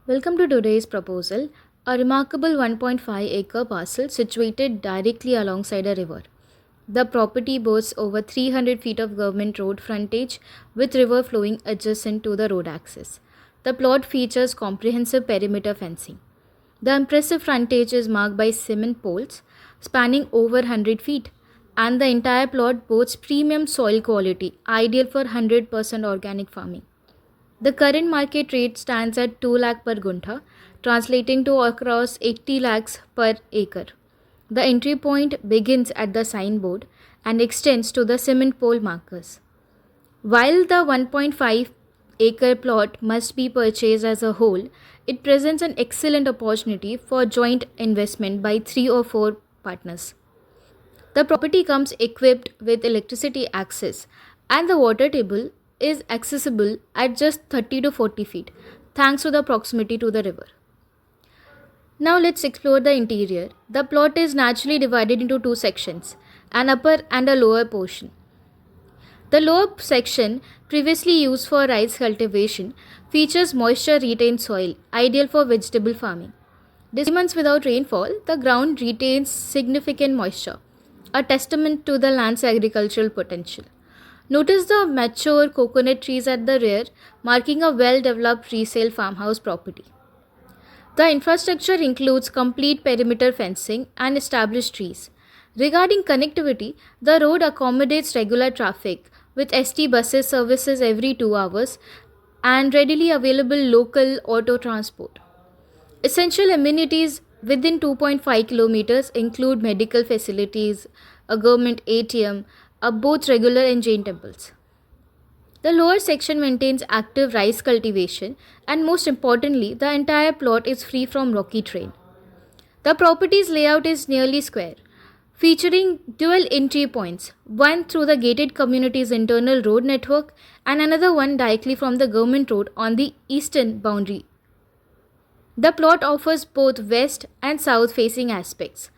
Welcome to today's proposal, a remarkable 1.5-acre parcel situated directly alongside a river. The property boasts over 300 feet of government road frontage with river flowing adjacent to the road access. The plot features comprehensive perimeter fencing. The impressive frontage is marked by cement poles spanning over 100 feet, and the entire plot boasts premium soil quality, ideal for 100% organic farming. The current market rate stands at 2 lakh per guntha, translating to across 80 lakhs per acre. The entry point begins at the signboard and extends to the cement pole markers. While the 1.5-acre plot must be purchased as a whole, it presents an excellent opportunity for joint investment by 3 or 4 partners. The property comes equipped with electricity access, and the water table is accessible at just 30 to 40 feet thanks to the proximity to the river. Now let's explore the interior. The plot is naturally divided into two sections, an upper and a lower portion. The lower section, previously used for rice cultivation, features moisture retained soil, ideal for vegetable farming. Despite months without rainfall, the ground retains significant moisture, a testament to the land's agricultural potential. Notice the mature coconut trees at the rear, marking a well-developed resale farmhouse property. The infrastructure includes complete perimeter fencing and established trees. Regarding connectivity, the road accommodates regular traffic with ST buses services every 2 hours and readily available local auto transport. Essential amenities within 2.5 kilometers include medical facilities, a government ATM, both regular and Jain temples. The lower section maintains active rice cultivation, and most importantly, the entire plot is free from rocky terrain. The property's layout is nearly square, featuring dual entry points, one through the gated community's internal road network and another one directly from the government road on the eastern boundary. The plot offers both west and south facing aspects,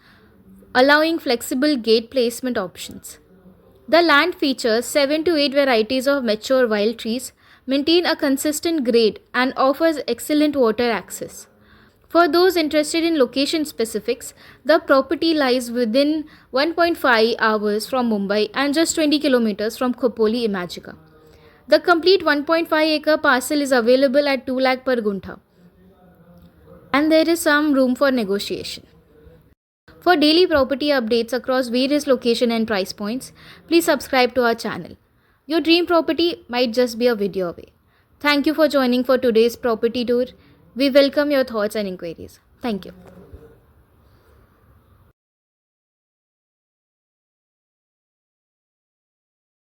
allowing flexible gate placement options. The land features 7 to 8 varieties of mature wild trees, maintain a consistent grade, and offers excellent water access. For those interested in location specifics, the property lies within 1.5 hours from Mumbai and just 20 kilometers from Khopoli, Imagika. The complete 1.5-acre parcel is available at 2 lakh per guntha, and there is some room for negotiation. For daily property updates across various location and price points, please subscribe to our channel. Your dream property might just be a video away. Thank you for joining for today's property tour. We welcome your thoughts and inquiries. Thank you.